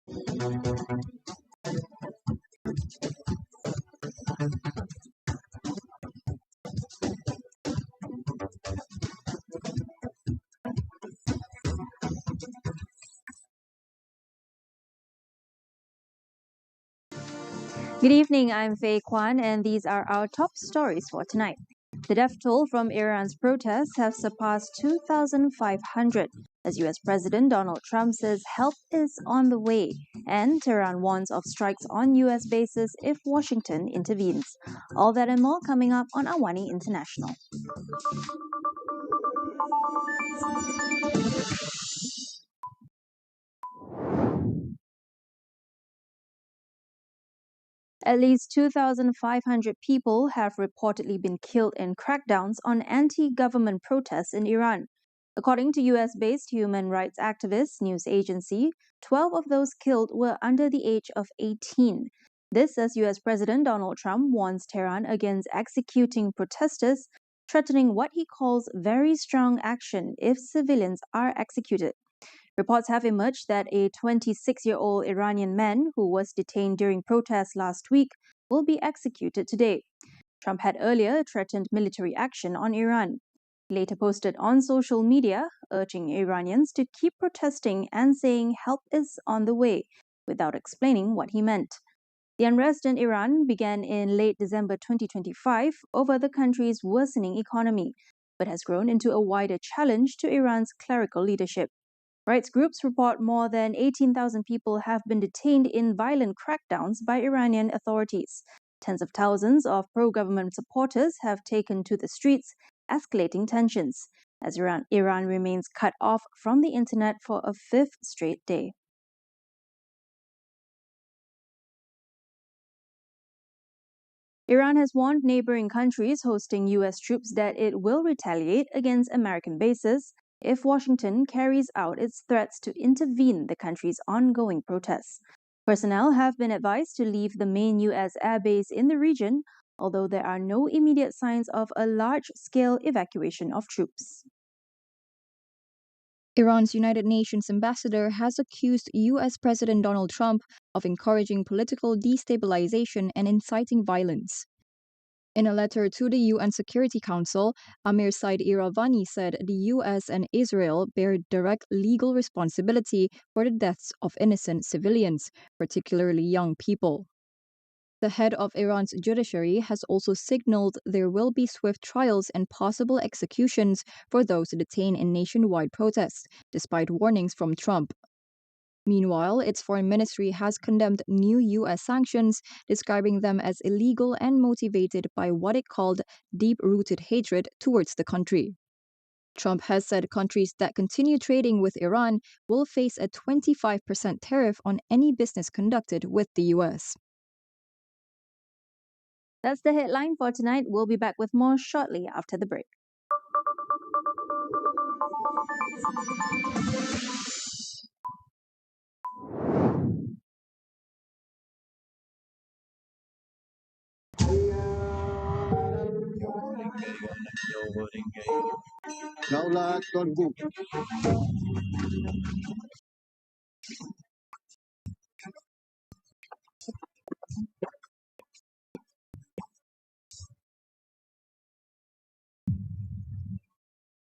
Good evening, I'm Faye Kwan, and these are our top stories for tonight. The death toll from Iran's protests have surpassed 2,500 as US President Donald Trump says help is on the way, and Tehran warns of strikes on US bases if Washington intervenes. All that and more coming up on AWANI International. At least 2,500 people have reportedly been killed in crackdowns on anti-government protests in Iran. According to US-based human rights activist news agency, 12 of those killed were under the age of 18. This as US President Donald Trump warns Tehran against executing protesters, threatening what he calls very strong action if civilians are executed. Reports have emerged that a 26-year-old Iranian man who was detained during protests last week will be executed today. Trump had earlier threatened military action on Iran. He later posted on social media urging Iranians to keep protesting and saying help is on the way, without explaining what he meant. The unrest in Iran began in late December 2025 over the country's worsening economy, but has grown into a wider challenge to Iran's clerical leadership. Rights groups report more than 18,000 people have been detained in violent crackdowns by Iranian authorities. Tens of thousands of pro-government supporters have taken to the streets, escalating tensions, as Iran remains cut off from the internet for a fifth straight day. Iran has warned neighboring countries hosting U.S. troops that it will retaliate against American bases if Washington carries out its threats to intervene in the country's ongoing protests. Personnel have been advised to leave the main U.S. airbase in the region, although there are no immediate signs of a large-scale evacuation of troops. Iran's United Nations ambassador has accused U.S. President Donald Trump of encouraging political destabilization and inciting violence. In a letter to the UN Security Council, Amir Said AWANI said the US and Israel bear direct legal responsibility for the deaths of innocent civilians, particularly young people. The head of Iran's judiciary has also signaled there will be swift trials and possible executions for those detained in nationwide protests, despite warnings from Trump. Meanwhile, its foreign ministry has condemned new U.S. sanctions, describing them as illegal and motivated by what it called deep-rooted hatred towards the country. Trump has said countries that continue trading with Iran will face a 25% tariff on any business conducted with the U.S. That's the headline for tonight. We'll be back with more shortly after the break. Daulat Tuanku.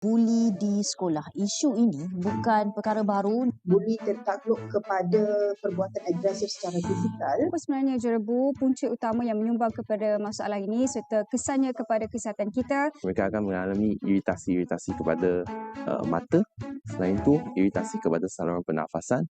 Buli di sekolah. Isu ini bukan perkara baru. Buli tertakluk kepada perbuatan agresif secara fizikal. Apa sebenarnya Jurabu punca utama yang menyumbang kepada masalah ini serta kesannya kepada kesihatan kita? Mereka akan mengalami iritasi-iritasi kepada mata. Selain itu, iritasi kepada saluran pernafasan.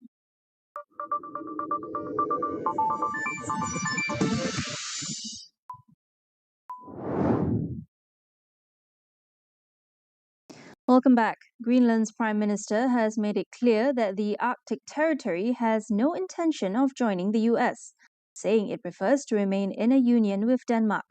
Welcome back. Greenland's Prime Minister has made it clear that the Arctic territory has no intention of joining the US, saying it prefers to remain in a union with Denmark.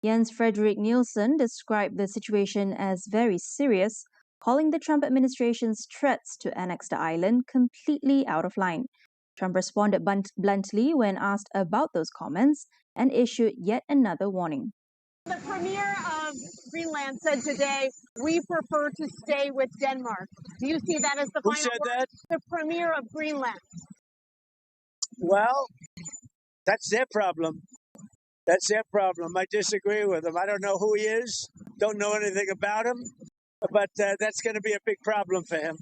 Jens Frederik Nielsen described the situation as very serious, calling the Trump administration's threats to annex the island completely out of line. Trump responded bluntly when asked about those comments and issued yet another warning. The Premier of Greenland said today, we prefer to stay with Denmark. Do you see that as the final word? That? The Premier of Greenland. Well, that's their problem. That's their problem. I disagree with him. I don't know who he is, don't know anything about him, but that's going to be a big problem for him.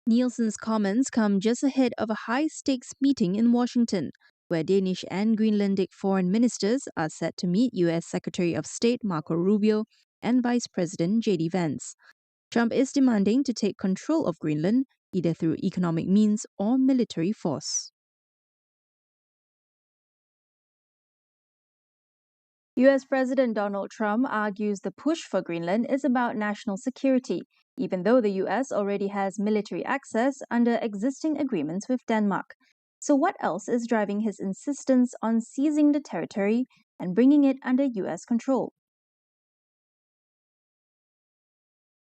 Nielsen's comments come just ahead of a high-stakes meeting in Washington, where Danish and Greenlandic foreign ministers are set to meet U.S. Secretary of State Marco Rubio and Vice President J.D. Vance. Trump is demanding to take control of Greenland, either through economic means or military force. U.S. President Donald Trump argues the push for Greenland is about national security, even though the U.S. already has military access under existing agreements with Denmark. So, what else is driving his insistence on seizing the territory and bringing it under U.S. control?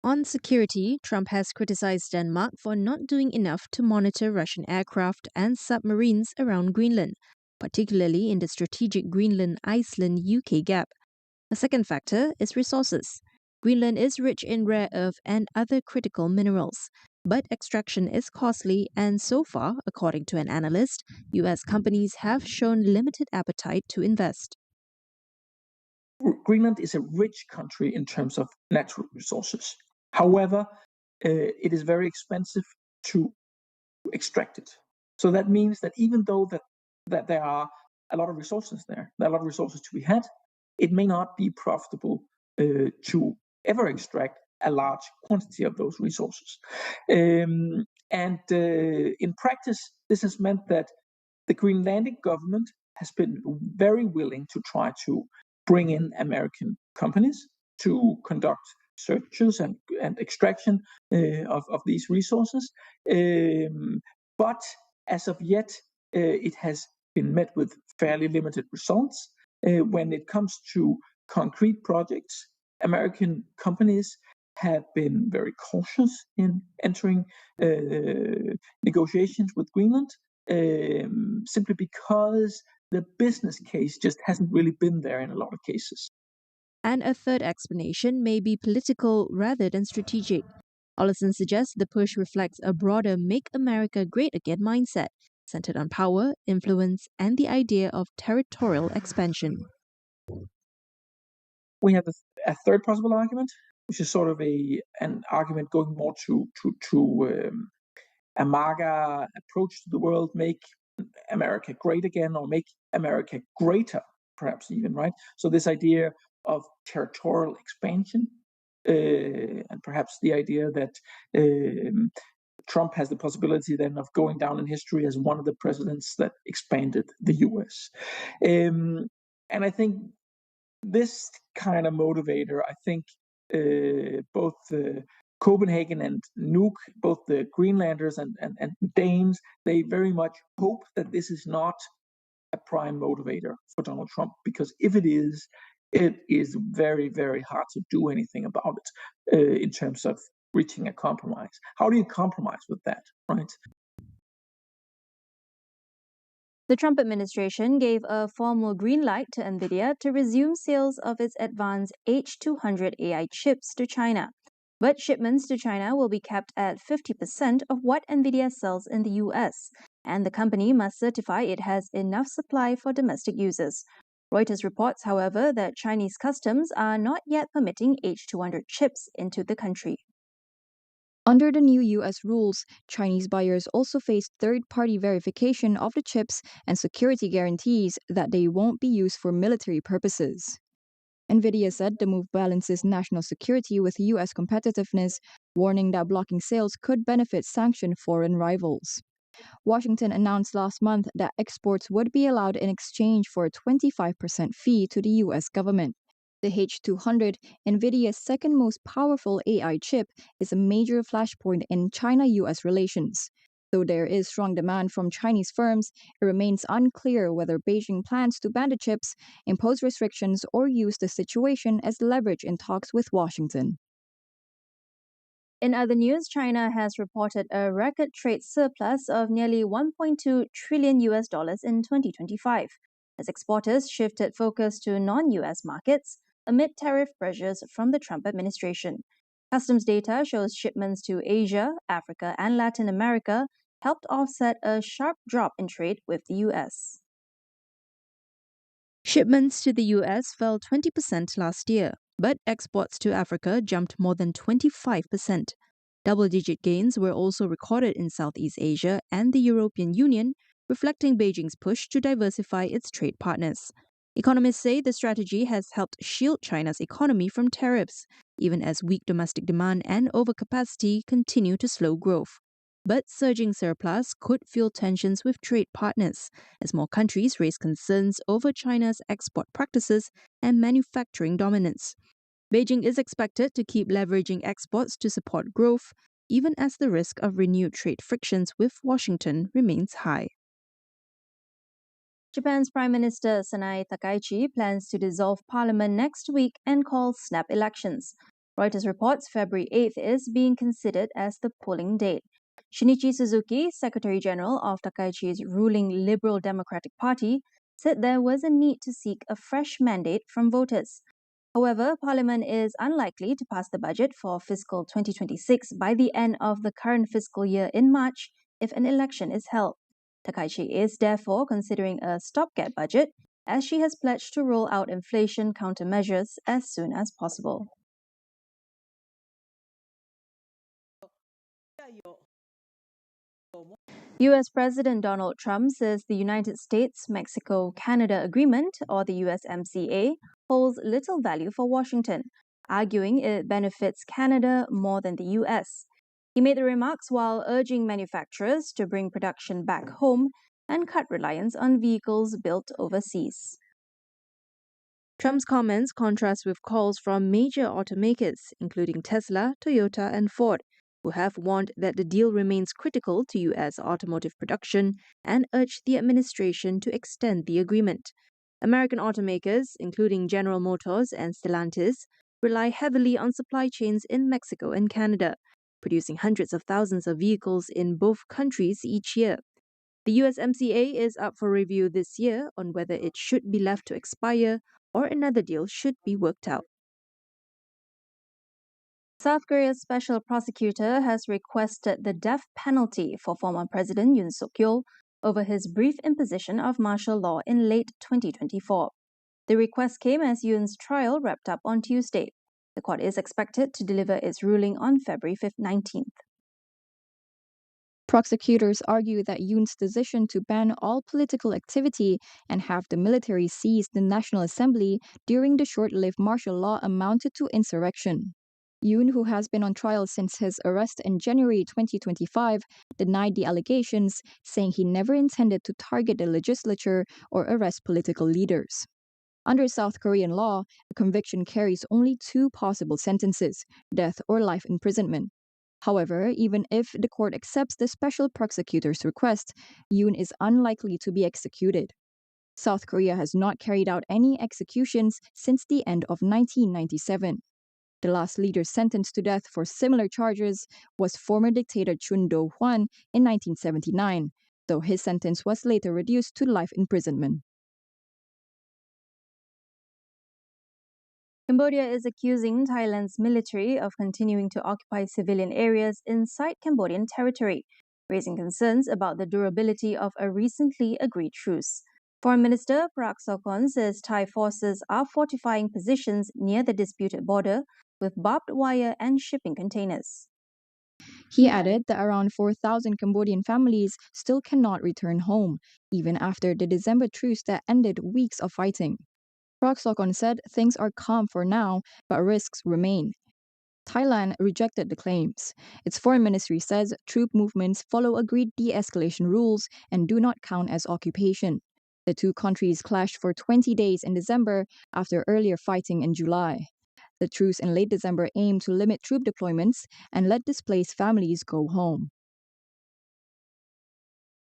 On security, Trump has criticized Denmark for not doing enough to monitor Russian aircraft and submarines around Greenland, particularly in the strategic Greenland-Iceland-UK gap. A second factor is resources. Greenland is rich in rare earth and other critical minerals, but extraction is costly, and so far, according to an analyst, U.S. companies have shown limited appetite to invest. Greenland is a rich country in terms of natural resources. However, it is very expensive to extract it. So that means that even though that there are a lot of resources there are a lot of resources to be had, it may not be profitable to ever extract a large quantity of those resources. In practice, this has meant that the Greenlandic government has been very willing to try to bring in American companies to conduct searches and extraction of these resources. But as of yet, it has been met with fairly limited results. When it comes to concrete projects, American companies have been very cautious in entering negotiations with Greenland, simply because the business case just hasn't really been there in a lot of cases. And a third explanation may be political rather than strategic. Ollison suggests the push reflects a broader Make America Great Again mindset, centered on power, influence, and the idea of territorial expansion. We have a third possible argument, which is sort of an argument going more to a MAGA approach to the world, make America great again, or make America greater, perhaps even, right? So this idea of territorial expansion, and perhaps the idea that Trump has the possibility then of going down in history as one of the presidents that expanded the US. And I think this kind of motivator, I think both Copenhagen and Nuuk, both the Greenlanders and Danes, they very much hope that this is not a prime motivator for Donald Trump, because if it is very, very hard to do anything about it in terms of reaching a compromise. How do you compromise with that, right? The Trump administration gave a formal green light to NVIDIA to resume sales of its advanced H200 AI chips to China. But shipments to China will be capped at 50% of what NVIDIA sells in the US, and the company must certify it has enough supply for domestic users. Reuters reports, however, that Chinese customs are not yet permitting H200 chips into the country. Under the new U.S. rules, Chinese buyers also face third-party verification of the chips and security guarantees that they won't be used for military purposes. NVIDIA said the move balances national security with U.S. competitiveness, warning that blocking sales could benefit sanctioned foreign rivals. Washington announced last month that exports would be allowed in exchange for a 25% fee to the U.S. government. The H200, NVIDIA's second most powerful AI chip, is a major flashpoint in China-US relations. Though there is strong demand from Chinese firms, it remains unclear whether Beijing plans to ban the chips, impose restrictions, or use the situation as leverage in talks with Washington. In other news, China has reported a record trade surplus of nearly $1.2 trillion in 2025, as exporters shifted focus to non-US markets amid tariff pressures from the Trump administration. Customs data shows shipments to Asia, Africa, and Latin America helped offset a sharp drop in trade with the US. Shipments to the US fell 20% last year, but exports to Africa jumped more than 25%. Double-digit gains were also recorded in Southeast Asia and the European Union, reflecting Beijing's push to diversify its trade partners. Economists say the strategy has helped shield China's economy from tariffs, even as weak domestic demand and overcapacity continue to slow growth. But surging surplus could fuel tensions with trade partners, as more countries raise concerns over China's export practices and manufacturing dominance. Beijing is expected to keep leveraging exports to support growth, even as the risk of renewed trade frictions with Washington remains high. Japan's Prime Minister Sanae Takaichi plans to dissolve parliament next week and call snap elections. Reuters reports February 8th is being considered as the polling date. Shinichi Suzuki, Secretary General of Takaichi's ruling Liberal Democratic Party, said there was a need to seek a fresh mandate from voters. However, Parliament is unlikely to pass the budget for fiscal 2026 by the end of the current fiscal year in March if an election is held. Takaichi is therefore considering a stopgap budget, as she has pledged to roll out inflation countermeasures as soon as possible. US President Donald Trump says the United States-Mexico-Canada Agreement, or the USMCA, holds little value for Washington, arguing it benefits Canada more than the US. He made the remarks while urging manufacturers to bring production back home and cut reliance on vehicles built overseas. Trump's comments contrast with calls from major automakers, including Tesla, Toyota, and Ford, who have warned that the deal remains critical to U.S. automotive production and urged the administration to extend the agreement. American automakers, including General Motors and Stellantis, rely heavily on supply chains in Mexico and Canada, producing hundreds of thousands of vehicles in both countries each year. The USMCA is up for review this year on whether it should be left to expire or another deal should be worked out. South Korea's special prosecutor has requested the death penalty for former President Yoon Suk-yeol over his brief imposition of martial law in late 2024. The request came as Yoon's trial wrapped up on Tuesday. The court is expected to deliver its ruling on February 19th. Prosecutors argue that Yoon's decision to ban all political activity and have the military seize the National Assembly during the short-lived martial law amounted to insurrection. Yoon, who has been on trial since his arrest in January 2025, denied the allegations, saying he never intended to target the legislature or arrest political leaders. Under South Korean law, a conviction carries only two possible sentences, death or life imprisonment. However, even if the court accepts the special prosecutor's request, Yoon is unlikely to be executed. South Korea has not carried out any executions since the end of 1997. The last leader sentenced to death for similar charges was former dictator Chun Do-hwan in 1979, though his sentence was later reduced to life imprisonment. Cambodia is accusing Thailand's military of continuing to occupy civilian areas inside Cambodian territory, raising concerns about the durability of a recently agreed truce. Foreign Minister Prak Sokhonn says Thai forces are fortifying positions near the disputed border with barbed wire and shipping containers. He added that around 4,000 Cambodian families still cannot return home, even after the December truce that ended weeks of fighting. Prak Sokhonn said things are calm for now, but risks remain. Thailand rejected the claims. Its foreign ministry says troop movements follow agreed de-escalation rules and do not count as occupation. The two countries clashed for 20 days in December after earlier fighting in July. The truce in late December aimed to limit troop deployments and let displaced families go home.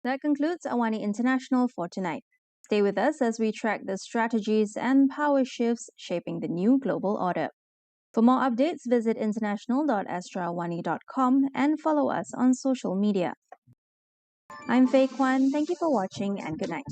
That concludes AWANI International for tonight. Stay with us as we track the strategies and power shifts shaping the new global order. For more updates, visit international.astroawani.com and follow us on social media. I'm Faye Kwan. Thank you for watching and good night.